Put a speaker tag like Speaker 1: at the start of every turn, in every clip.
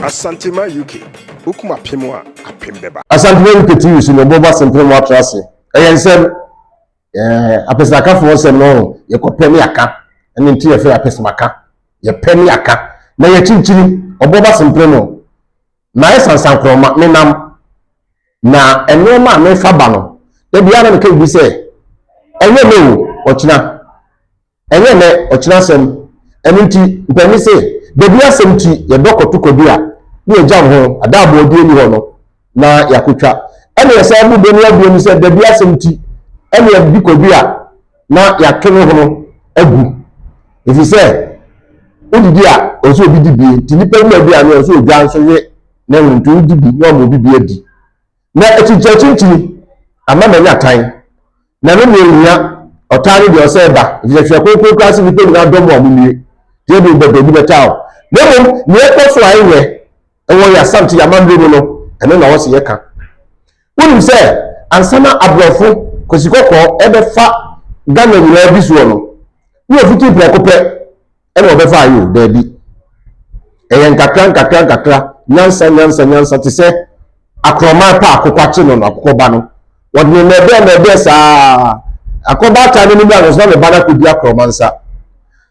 Speaker 1: Asantima UK. Ukuma Pimwa Apimbeba.
Speaker 2: Asantima UK TV is no boba simple more trusting. And said, a pesaka for us and no, you could penny aka, and into your fair pesmaka, your penny aka. Now your chinchini, or boba simple. Nice and Sancroma, Menam. Na and no man may fabano. The Biana can be say, and you know, Ochina. And you know, Ochina sem, and into Penny say. Baby asempti ye doko tukobia ni ejam ho adabo odi ni ho no na yakotwa ene ye say bu benu abu ni say baby asempti ene ye bi kobia na yakene ho no agu if you say odidi a oso obi di bi ti nipa mu abi anu oso odwa nso ye na ntu di bi no mo bi bi adi na echichichinchi amama nya tan na no nya otare de ose ba if you say kokoko klase bi pe na domo amuni je bi bebi betao Nemo ni ekoso aye ewo ya samti ya mambe no ene na wo se ye ka wonu se ansana abrofo kosikoko ebe fa Ghana ni abi so no ni ofuti prekope ene obefa ayo dabi eyen kakran nyansa ti se akroma pa akokwache no akokọba no wodne nebe sa akoba ta ni ba no so be bana ko di akroma nsa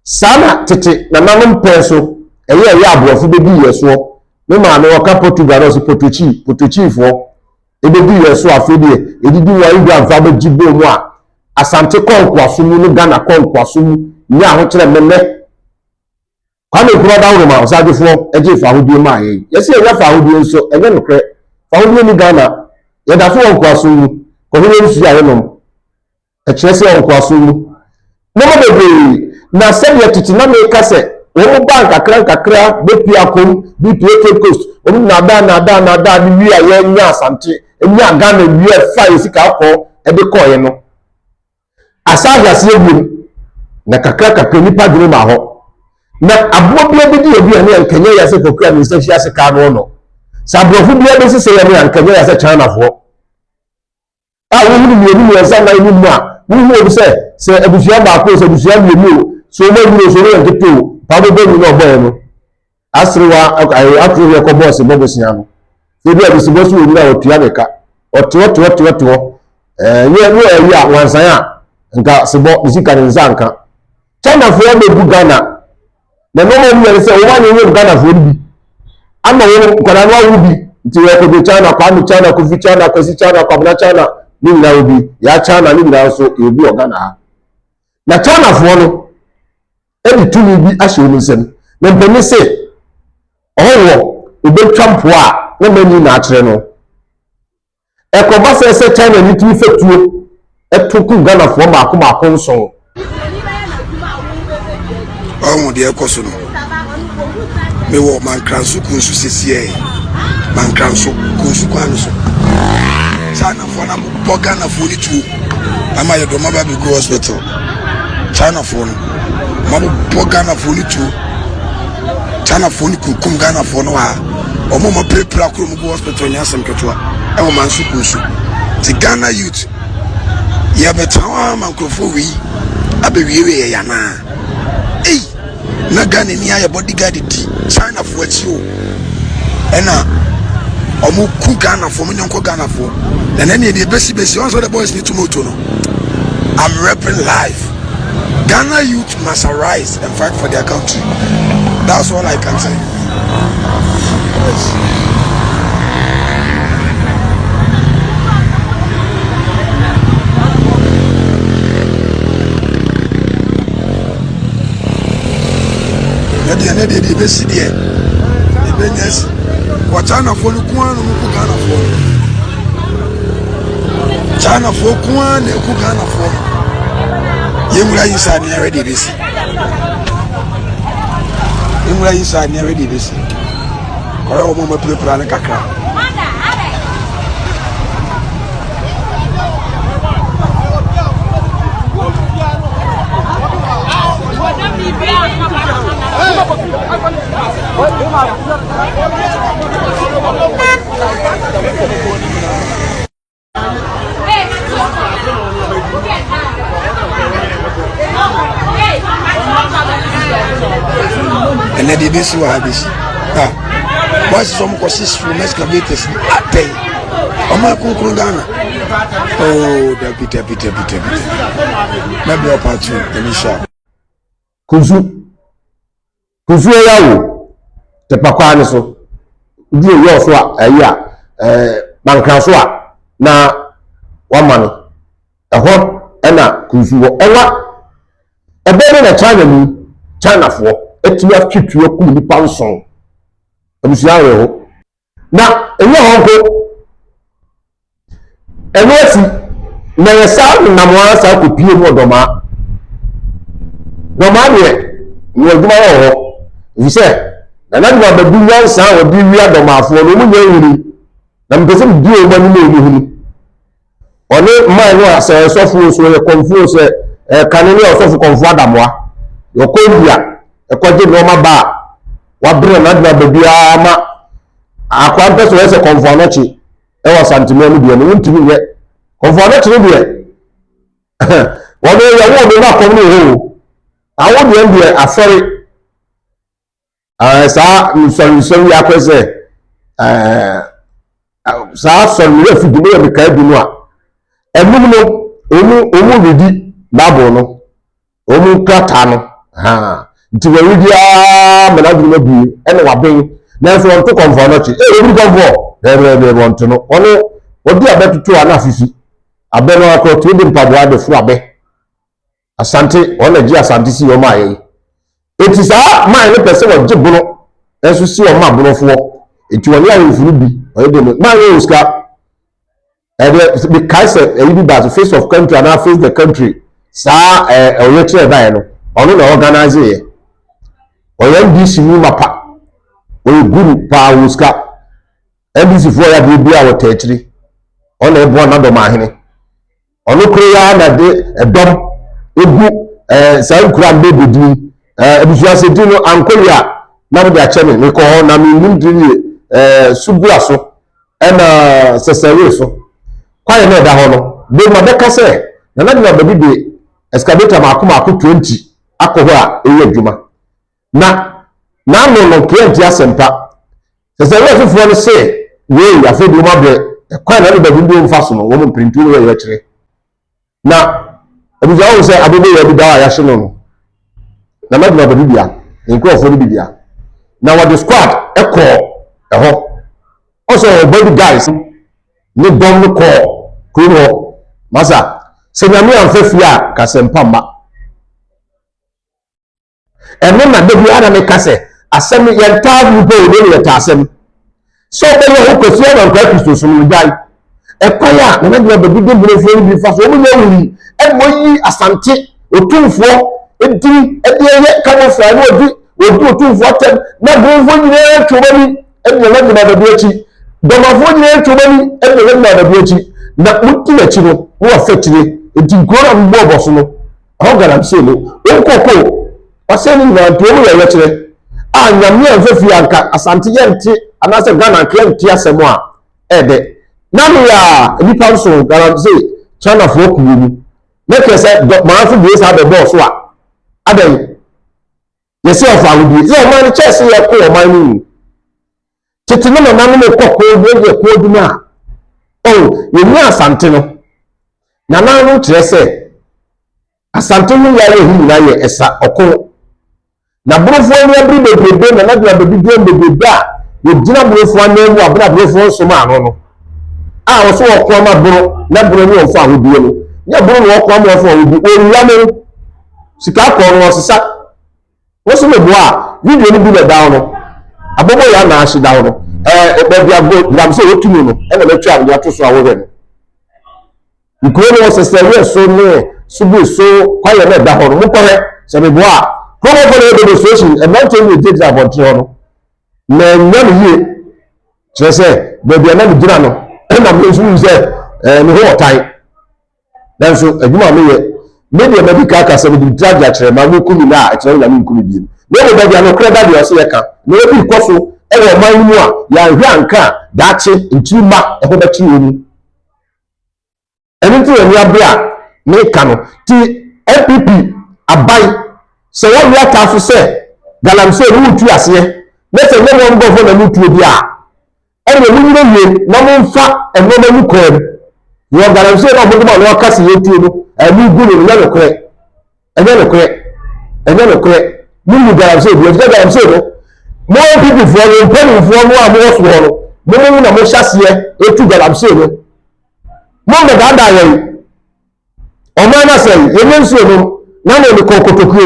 Speaker 2: sana tete na nanom peso eye abrofo be bi yeso me ma no ka Portugal no so potochi fo e be bi yeso afedie edidi wa igwa mfa be gibo mu a asante konkwaso mu no Ghana konkwaso mu nya ho kire menne kwa me kuro da wo ma osagefo eje fa hodie ma ye yesi enya fa hodie nso enye no kre fa hodie ni Ghana ye da so konkwaso mu ko ho nsu ya yenom e kire se konkwaso mu no mo be na sebia titi na me kase wo bank kakra be piakom bi Cape Coast o na da ni wi aye nya asante enya Ghana wi fa yesika akọ ebe ko ye no asaga se ebu na kakra nipa dwene ma ho na abo bia be di obi ane ankanya ya se kokra ni se hia se ka no sabrofo bia be se ye ne ankanya ya se China fo a wo ni ya sa na ni mu a wo obi se ebusua ba ko se ebusua mi so mo ni so re nketo pabo be ni no boy no asrewa atru ye ko boss bobo siano se bi abisi boss wo ni na otua beka oto ye a wansan a nka sebo nisika ni nzanka China fo be bu Ghana na no mo ni se wo ma ni Ghana fo bi ama wo kwara no wo bi nti we ko be China kwa mi China ko fi China ko si China kwa na China ni na obi ya China ni na so e bi o Ghana na China fo no edi tumi bi ahye onu nsem na mpani se owo obetwa mpo a na mani na akere no ekoba se China ni tumi fetuo etoku Ghana fo maako nso
Speaker 3: omo de ekoso no me wo mankranso kunsu sesie mankranso kunsu kwanu so China fo na mo Ghana fo ni tuo ama ye do maba be go hospital China fo no mama Ghana for you too. China for you kum Ghana for no ha. Omo ma prepare akro mu hospital nya asem ketewa. E wo man sukunsu. Ti Ghana youth. Ya betawa makrofo wi. Abewiwe ya na. Eh. Na Ghana ni ya bodyguard di. China for achi o. Ena omo ku Ghana for mu nyanko Ghana for. Na na the besi once the boys need to moto no. I'm rapping live. Ghana youth must arise and fight for their country. That's all I can say. The best idea. The business. What China for? Ghana for? China for Ghana for? Yemura yisa ni already this. Yemura yisa ni already this. Kora omo ma prepare na kakra. And then the best one habis. boys some courses from excavators atay oma kunkun Ghana oh deputy maybe up at you Elisha
Speaker 2: kuzu yawo te pakwa ne so di yo so a ayi a bankan so a na wama no eho na kuzu wo ewa ebe na China fo etimi atwetwe ku nipa nson abusia ho na enye ho ko enwesi na yesa na mo sa ko pie mo doma de ni oduma ho yise na Nanaagyemanbadu nyansa odi wi adomafo no mu nyewuri na mpese bi o mani no huni one man no ase sofo so ye confuse kanene osofo konfo adamwa yokombia ekoje no maba wa bre Nanaagyemanbadu ama akwa mpese we se konfo no chi e wa santime no bi no ntimi ye konfo no chi no bi wọ́n yẹ wọ́n mi náà kọ́ ní ìhòòhò àwọn ènìyàn bí afẹ́rẹ́ sáà nsọ̀rọ̀ yà kọ́ sẹ́ sáà sọ̀rọ̀ yẹ fi dùnú yẹ mi kàá dùnú à ẹ̀mú no òmu rìdí báàbò no òmu krataa no nti wọ́n rìdí àá Nanaagyemanbadu ẹni wà bẹ́yìn náà fún wọn tó kọ̀ǹfọ̀ náà kyi ebi kọ̀ǹfọ̀ ẹ̀rẹ̀ wọ́n tó no wọ́n di abẹ́ tutu àná àfífi abẹ́ náà kọ́ tó di mpaboa abẹ́ fún abẹ́ asante ona ji asante si yo ma ye eti sa ma ne pese wo je bono enso si o ma bono fo eti woni ayo furu bi o de ma ye uska the kaise e bi ba face of country and face the country sa o ye che ba ye no ono na organize ye o ye ndi si ni mapa o guru pa uska ndc fo ya bi a wo tetri ona e bo na Domaahene ono kro ya na de edom egu sai kura mbedudi ebusuya sedino ankolia na de acheme me ko na me nimdiri subua so na sesere so kwaye na da ho no de ma beka se Nanaagyemanbadu de excavator makoma 20 akọ ho a eyi adwuma na no client asempa sesere so fo no se we afedu ma be kwaye na Nanaagyemanbadu mfa so no wo mo printu no ye kire na ebuja wo se abebe ye bi dawa ya hye no Nanaagyemanbadu bia nkrofo ni bia na what the squad eko eho also body guys ni dom no ko kuro masa se nyame amfafia kasempa ma eno na de bia na me kase asem ye tabu pe o ne ta asem so be ye ko so na kwa Kristo so no dai ekwaya Nanaagyemanbadu de brefo ni bi fa so mo nyawuri emoyi asante otumfo edi eye kamofra no odi otumfo tem na brefo nyine twobani Nanaagyemanbadu achi domafo nyine twobani Nanaagyemanbadu achi na muti achi no wo afetire edi gora mbo boso no ogara mselo onkoko aseni na ntomo ya yekire anyame anfefi anka asante yente anase Ghana client asemo a ede nanu ya nipa nso gara say China for kuwu make say maafu bi sa be boss wa adan yesi of awudi so man chese ye ko man ni titino na nanu me kokko ye ko duma oh ye ni asante no na nanu chese asante no ya ye na ye esa okon na brofo ni abri bebrebe na Nanaagyemanbadu bebrebe a ye gina brofo anamu abra brofo so ma no a wo so okwa ma bro na bro ni ofo awudi no ya bro no okwa ma ofo awudi oruwa no sika ko no sisa wo so mebo a video ni bi le down no abobo ya na ashi down no be bia go gram so otumi no e na metwa awudi atoso awowe no nkuro no sesere so ne subu so kwaye na da ho no mo kore se mebo a ko mo ko le demonstration e not only did that but no na nyam yi chese be bia na gina no na me nsu ze ne ho otai dan so adwuma me ye media medical ka se me drag ya kire ma mo kumi na a kire na me kumi bi ne be bia no kre da de so ye ka na e bi koso e wo man mu a ya hwe anka da che ntima e ho ba chi omu eni ti we abia me ka no ti FPP abai se wo ya ta so se galamse no tu ase Let's say no one go for the loot with ya. And the women no one fat and no one could. You are going to say, I'm going to cast you to and you good in another correct. Another correct. Another correct. You guys say, you've got to say, more people for you, penny for more swallow. More than a more chassis, a two that I'm saying. More than that, ọmọ say yẹn nso no na na ne kokotokuro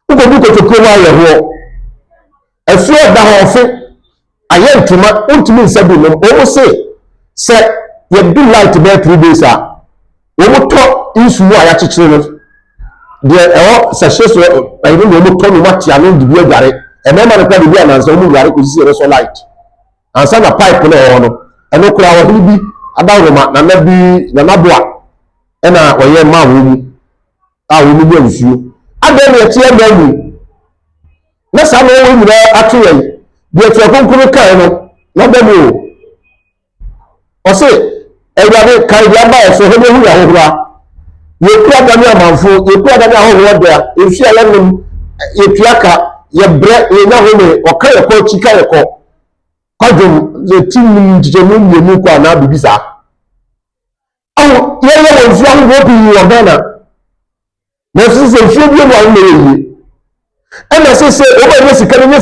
Speaker 2: ugo bi kotokuro wa yẹ ho esu da ho fe ayẹ ntoma untumi nsabi no o se ye do light be 3 days a wo to isu wa ya chichire no de e se hye so ayi no mo to no wati alo di bi agare e me ma ne kwa bi anansa mo yare ko sisi so light ansa na pipe no ho no e no kura wo bi adawroma na na bi na naboa ena oye ma wo mu a wo mu nsuo ade ne tie ma mu na sa no wo nyira ato yi de to konkuru kan no na ba mu o se ewade kai dia ba so he hu ya hohora ye kura da ni amanfo ye kura da ni ahohoro da efi ala num ye tuaka ye bre ye na ho me o kai ko chi kai ko kwadum ze tim jijemu mu kwa na bibisa ye wo nfu ahụ obi yi obena na sise nfu bi wo na yi e na sise o ba ne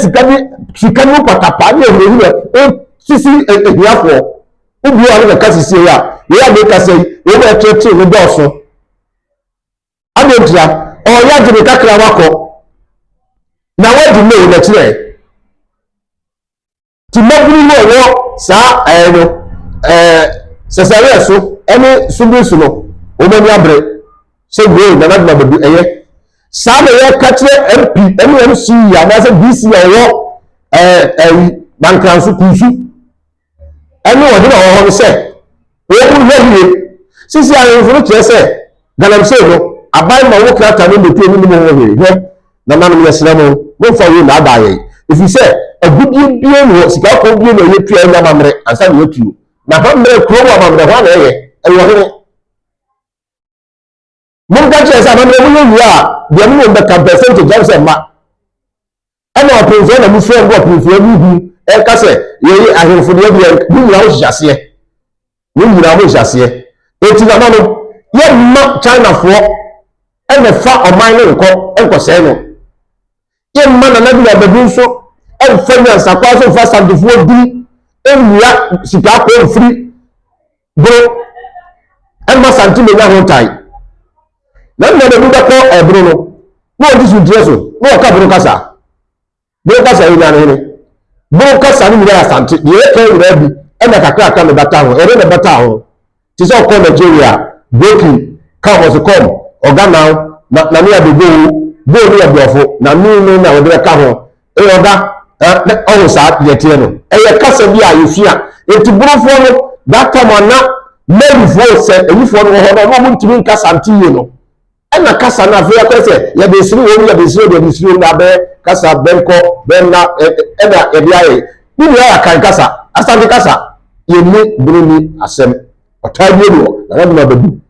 Speaker 2: sika ni patapa ni ehuru ni o sisi ehiafo ubi wa na ka sisi ya be ka sei o ba tete ni boso adentia o ya jiri kakra wako na wadi me na kire ti maburu wo sa sesare so ene sundusu no o mani abre se go nanaagyemanbadu eye sa na ye katre MP MC ya na se BC ya wo bankranso kunsu ene wo de na wo se o ku hwie sisi ayo furu kire se galamse no abai ma wo krata no betu ni mo hwie na nanu yesra mo fa wo na adaye if you say agudie bie no sika ko bie no ye tua nya mamre ansa na yetu na fa mre kro wa mamre wa na ye ayo hene mun ga ce sa mamre mun yi a de mun da ka percentage jam se ma ana opinzo na mu fo ngo opinzo bi e ka se ye ahemfo de bi mun ya ho hyiase mun yi na ho hyiase eti na no ye ma China fo e na fa oman ne nko se no ye ma nanaagyemanbadu so e fa nya sakwa so fa sandefo bi enua sika ko free bro ema santi me nya ho tai na na de buda ko ebro no di su dreso no ka bro kasa ina ne bro kasa ni ya santi de e ka ira bi e na kakra ka me bata ho ere me bata ho ti so ko Nigeria breaking ka was come oga now na me abi go ni abiofo na mi na wo de ka ho e oga o sa ye tie no e ye kasa bi a yefia enti bro fo no that time na maybe for say any for no ho no ntimi nka santi ye no na kasa na fe akwese ya be siri wo ya be siri na be kasa benko ben na na e bia ye ni ya kan kasa asante kasa ye ni broni asem otabi no na na badu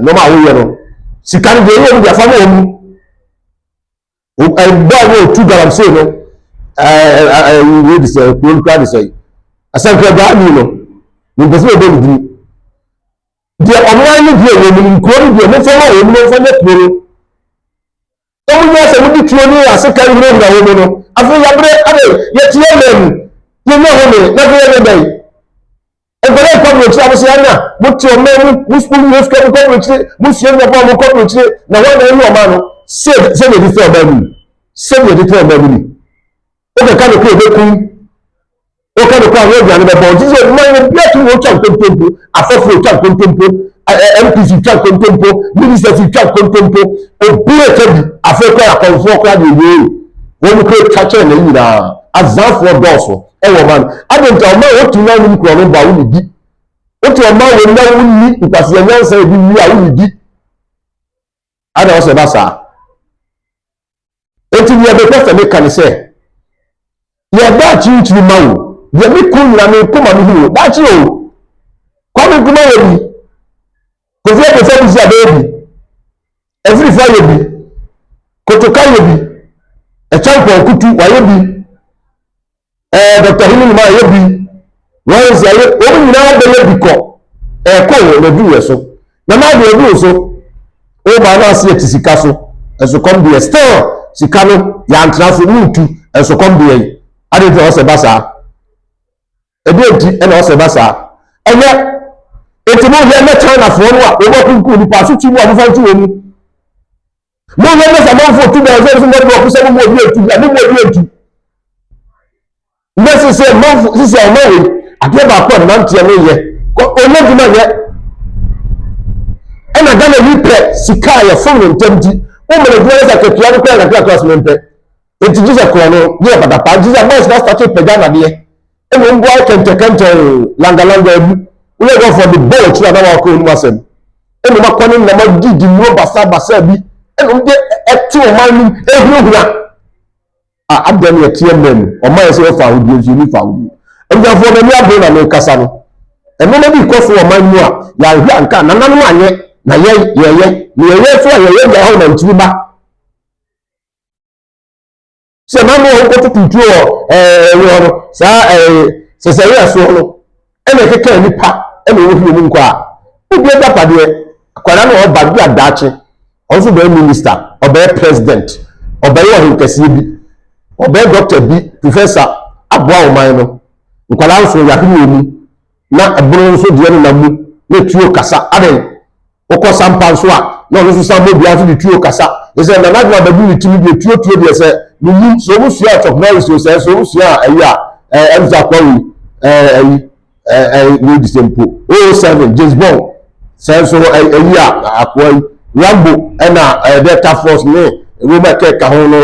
Speaker 2: no ma wo ye no sikari de ye ya fa mo o ai ba wo tu garam se no we dis ko kwa dis asante ba ni no ni be se be ni de online ni de wo ni ko ni de mo fo wo ni mo fo ne poro to mo ya se mo di tuo ni asika ni na wo no afu ya bre ade ye tie lem ye no ho ni na ye ne dai e gore ko mo tsi abusi ana mo ti o me mo school ni ska ko mo tsi mo sie na ba mo ko mo tsi na wo na ni o ma no se ne di fe ba ni se ne di fe ba ni o ka ka ko be kun o ka ko àwọn ọjà ni be bo jiso mo ni bi atu wo chan kontempo afofo chan kontempo MPC chan kontempo minister chan kontempo o bi e tabi afeko ya konfo kwa de we won ko chache na yi na azafo doso e wo man adenta o ma o tu na ni ko no ba wo ni di o tu o ma wo na wo ni ipase yansa e bi wi a wo ni di ada o se ba sa enti ye be pese me kan se ye ba chi ma wo ye mi kun na me kuma mi hu ba chi o kwa mi kuma ye bi ko fi ko se bi sia be every fire bi kotoka ye bi e champion kutu wa ye bi Dr. Hinu ma yebi wọ́n ṣe ayé òun nyinaa bẹ́ẹ̀ bi kọ́ ẹ̀kọ́ wọ̀ lẹ́dú yẹ so na máa di ebi so ó bá náà sí ẹ̀tì sika so ẹ̀sùn kọ́m di ẹ̀ still sika no yàntara so ní ìtú ẹ̀sùn kọ́m di ẹ̀ yìí adé tí wọ́n ṣe bá sáà ẹ̀dí ètí ẹ̀nà ọ̀sẹ̀ bá sáà ẹ̀yẹ ètò mọ́ ìyẹn mẹ́ China fún ọ́nù à owó kúnkún nípa àtúntì wọ́n fún fún wọn mú ìyẹn mẹ́sà mọ́ fún òtún bẹ̀rẹ̀ fún mọ́tò ọ̀kú sẹ́gun mọ́ òbí ètú àbí mọ́ òbí ètú mbẹ́ sísẹ́ ọmọwé àdébà pọ̀ ní máa ń tiẹ̀ ní yẹ olóògùnmọ̀ yẹ ẹ̀nà Ghana yìí pẹ̀ sika yẹ fún mi ntẹ́m ti ó mọ̀ lẹ́gbẹ́ ẹ̀sà kẹtùyà ní kọ́ ẹ̀nà kíláàsì mi mpẹ́ ètí jíjẹ kọ̀ ọ́nù yẹ pàtàkì jíjẹ bọ́ọ̀sì náà sàtó pẹ̀já nàdíyẹ ẹ̀nà ń bọ́ kẹ̀ntẹ̀kẹ̀ntẹ̀ langalanga ẹ̀bú wọ́n yẹ fọ́ the ball tí wọ́n náà kọ́ ẹ̀nù wáṣẹ̀ ẹ̀nà wọ́n kọ́ ní nàmọ́ dídì ní wọ́n bàṣà bí ẹ̀nà ń dé ẹ̀tí ọ̀ma ní ehunahuna adẹ́nu ẹ̀tí ẹ̀ mẹ́nu ọ̀ma yẹ sẹ́ ẹ̀fà àwùjọ ẹ̀fì ní fàwùjọ ẹ̀nìyànfọ́ ọ̀nà ní abẹ́ nàmẹ́ kásá no ẹ̀nà ọ̀nà bí kọ́ fún ọ̀ma nù à yàrá àǹkà nànánú ànyẹ na yẹyẹ fún àyẹyẹ ìyá ọ̀hún nà ntúbí bá ṣe máa ń wọ́n kó tuntun ẹ̀wọ̀n sáà sẹ̀sẹ̀rí ẹ̀sọ́ ọ̀nà ẹ̀nà kẹ́kẹ́ nípa ẹ̀nà owó fi omi nkọ́ a ó bí ẹgbẹ́ pàdé ẹ̀ àkwàdá náà ọba bí àdáàkye ọ̀nso bẹ́ẹ̀ mínísítà ọbẹ̀ president ọbẹ̀ yẹ ọ̀hún kẹsíẹ́ bi ọbẹ̀ dọ́kítà bi pòfẹ́sà aboa ọ̀man no nkwàdá nso yàtọ̀ ní omu na ẹ̀bùrọ̀ nso diẹ no na mu na etuo kasa adẹ̀ ọkọ̀ sampa nso a na ọ̀nso nso sampa obi aso de tuo kasa ẹsẹ̀ nanaagyemanbadu ne tìmí de tuo deɛ sɛ ne mu sɛ ɔmo sua technology sɛ ɔmo sua ayi a ɛnso akɔwi ní disempo 07 James Bond sɛ nso ayi a akɔwi Rambo ɛna Delta Force ne Roma kɛka ho no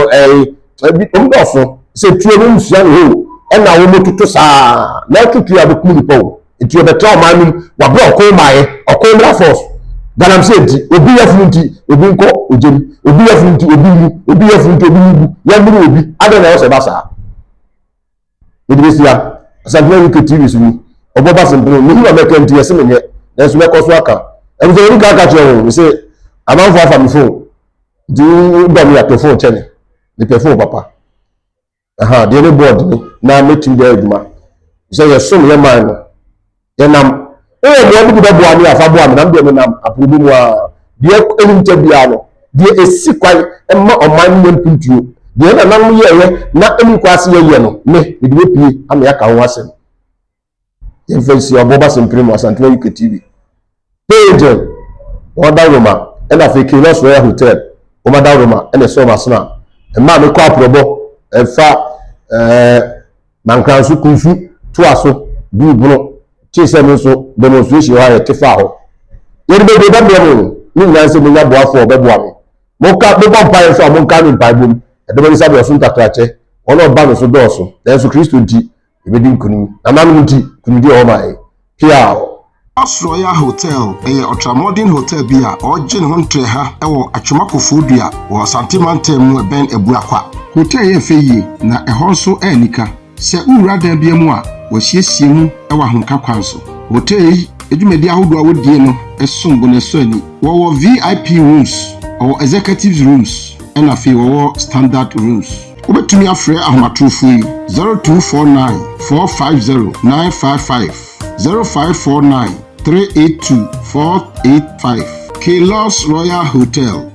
Speaker 2: ɔmo dɔɔso sɛ tuo no nsua ne ho ɛna wɔn tutu saa na tutu abɛkum nipa o etu ɔbɛtɛ ɔman no mu wabɛ ɔkɔn maayɛ ɔkɔn mra force galamsey nti obi yɛ funu nti obi nkɔ ogyem obi yɛ funu nti obi mu obi yɛ funu nti obi mu yɛ mmiri obi adɛ na ɔsɛ ba saa ebi esi ya asantina yi TV so ni ɔbɔ ba sempere ne hura mɛkɛ nti yɛsɛ menyɛ na nso mɛkɔ so aka ɛnso yɛn nika aka kyerɛ wɔn sɛ amanfo afa mi phone nti dɔm yɛ pɛ phone kyɛnɛ ne pɛ phone papa deɛ ne board ni na meeting bɛ adwuma sɛ yɛsom yɛ man no yɛnam ɛyɛ deɛ ɔde bi bɛboa ne afa boa me nam deɛ menam apo bi mu a deɛ ɛnimtɛ biara no deɛ ɛsi kwan ɛma ɔman no yɛ mpintuo deɛ nananom yɛyɛ na ɛni kɔ ase yɛyɛ no me mede bɛpie ama yɛaka ho asɛm yɛmfa nsia ɔbɔ ba sempere mu Asantuma UK TV page wɔda roma ɛna afei Nkyekyereso Royal Hotel wɔmada roma ɛna ɛsɛ ɔma asena ɛma mekɔ aprɔbɔ ɛfa mankranso kunsu toa so bi bono kyesɛ no nso demonstration hɔ ayɛ tefa hɔ yɛde bɛbi bɛboa mu ne nyinaa sɛ monya boafoɔ bɛboa me monka bɛbɔ mpaeɛ so a monka ne mpae bom ɛdɛbɛ ne sɛ bɛɔso ntakrakyɛ ɔne ɔba no so dɔɔso nanso Kristo nti ɛbɛdi nkonim nananom nti nkonimdi ɛwɔ ma ɛ pia
Speaker 3: Distor Royal Hotel ɛyɛ ultramodern hotel bi a ɔgye ne ho ntrɛ ha ɛwɔ Atwomakofoɔ dua wɔ Asantuma ntam mu ɛbɛn Abuakwa. Hotel yɛ fɛ yie na ɛhɔ nso ɛnika sɛ wura dan bi mu a wɔsiesie mu ɛwɔ ahonka kwan so. Hotel yi edwumadi ahodoɔ a wɔdie no ɛsom bo ne so ani. Wɔwɔ VIP rooms, ɔwɔ executive rooms, ɛna afei wɔwɔ standard rooms. Wobɛtumi afrɛ ahomatorofo yi 0249 450 955 0549 382 485. Distor Royal Hotel.